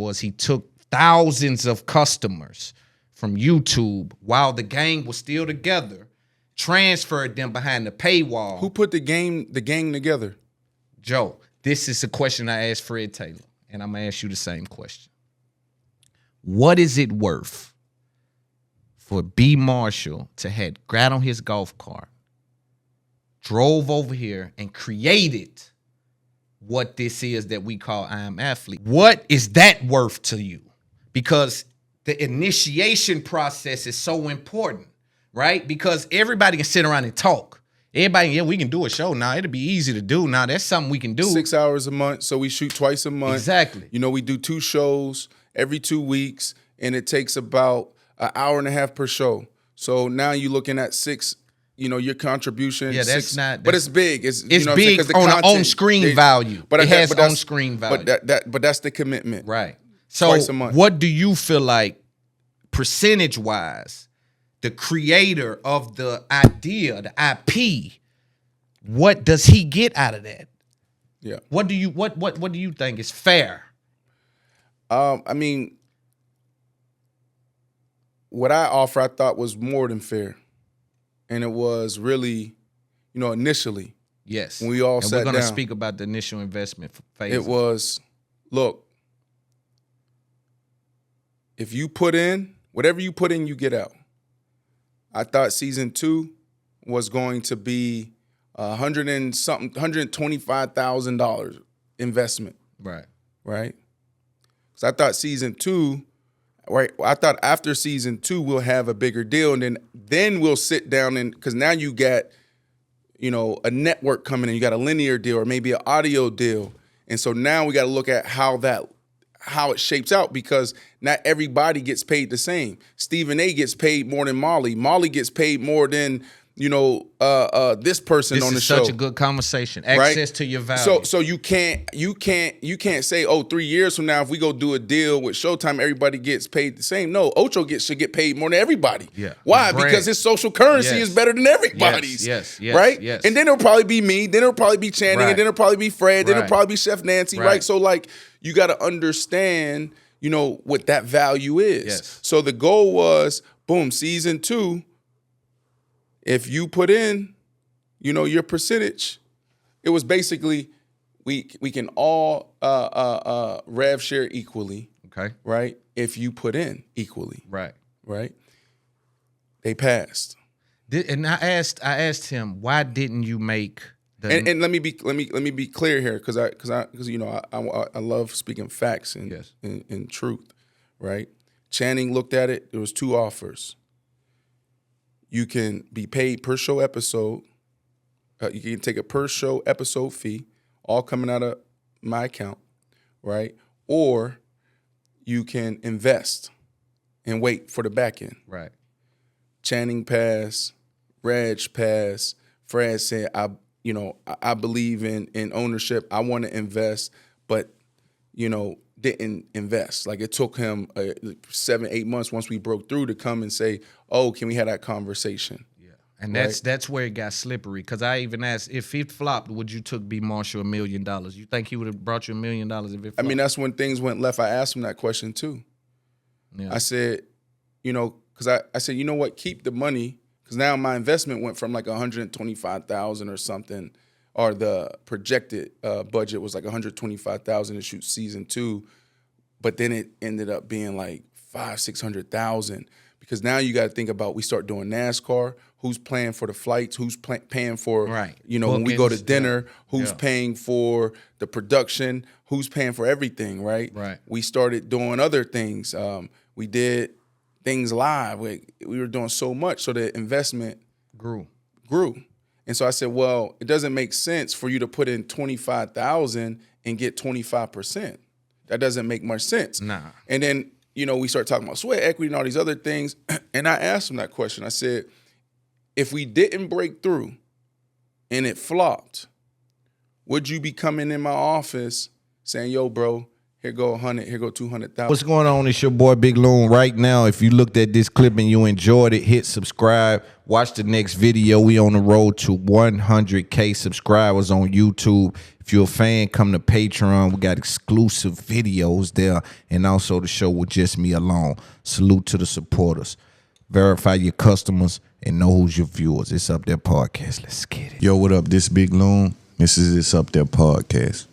was he took thousands of customers from YouTube while the gang was still together, transferred them behind the paywall. Who put the gang together? Joe, this is a question I asked Fred Taylor, and I'm going to ask you the same question. What is it worth for B. Marshall to have got on his golf cart, drove over here, and created what this is that we call I Am Athlete? What is that worth to you? Because the initiation process is so important, right? Because everybody can sit around and talk. Everybody, yeah, we can do a show now. It'll be easy to do now. That's something we can do. 6 hours a month, so we shoot twice a month. Exactly. You know, we do 2 shows every 2 weeks, and it takes about an hour and a half per show. So now you're looking at 6. You know, your contribution. Yeah, that's 6, not. But it's big. It's you know big on the on-screen value. But it has on-screen value. But that's the commitment. Right. So twice a month. What do you feel like, percentage-wise, the creator of the idea, the IP, what does he get out of that? Yeah. What do you think is fair? I mean, what I offer, I thought was more than fair. And it was really, you know, initially. Yes. When we all and sat we're going to down, speak about the initial investment phase. it was, look, if you put in, whatever you put in, you get out. I thought season 2 was going to be $125,000 investment. Right. Right? Because I thought season 2, right? I thought after season 2 we'll have a bigger deal, and then we'll sit down and because now you got, you know, a network coming in, you got a linear deal or maybe an audio deal, and so now we got to look at how it shapes out because not everybody gets paid the same. Stephen A. gets paid more than Molly. Molly gets paid more than, you know, this person on the show. This is such a good conversation. Access to your value. So you can't say, oh, 3 years from now, if we go do a deal with Showtime, everybody gets paid the same. No, Ocho should get paid more than everybody. Yeah. Why? Because his social currency is better than everybody's. Yes. Right? Yes. And then it'll probably be me. Then it'll probably be Channing. Right. And then it'll probably be Fred. Then it'll Right. probably be Chef Nancy. Right? So like you got to understand, you know, what that value is. Yes. So the goal was, boom, season 2. If you put in, you know, your percentage, it was basically we can all rev share equally. Okay. Right? If you put in equally. Right. Right? They passed. And I asked him, why didn't you make the And let me be clear here because you know I love speaking facts and truth, right? Channing looked at it. There was 2 offers. You can be paid per show episode. You can take a per show episode fee, all coming out of my account, right? Or you can invest and wait for the back end. Right. Channing passed, Reg passed. Fred said, I believe in ownership. I want to invest, but, you know, didn't invest. Like it took him 7-8 months once we broke through to come and say, oh, can we have that conversation? Yeah. And that's where it got slippery. Because I even asked, if it flopped, would you took B. Marshall $1 million? You think he would have brought you $1 million if it flopped? I mean, that's when things went left. I asked him that question too. Yeah. I said, you know, because I said, you know what, keep the money. Because now my investment went from like $125,000 or something, or the projected budget was like $125,000 to shoot season 2, but then it ended up being like $500,000-$600,000 because now you got to think about we start doing NASCAR. Who's paying for the flights? Who's paying for you know when we go to dinner? Who's paying for the production? Who's paying for everything? Right. We started doing other things. We did things live. We were doing so much, so the investment grew. And so I said, well, it doesn't make sense for you to put in $25,000 and get 25%. That doesn't make much sense. Nah. And then, you know, we start talking about sweat equity and all these other things. And I asked him that question. I said, if we didn't break through and it flopped, would you be coming in my office saying, yo, bro, here go 100, here go 200,000. What's going on? It's your boy Big Loon. Right now, if you looked at this clip and you enjoyed it, hit subscribe. Watch the next video. We on the road to 100K subscribers on YouTube. If you're a fan, come to Patreon. We got exclusive videos there, and also the show with just me alone. Salute to the supporters. Verify your customers and know who's your viewers. It's Up There Podcast. Let's get it. Yo, what up? This Big Loon. This is It's Up There Podcast.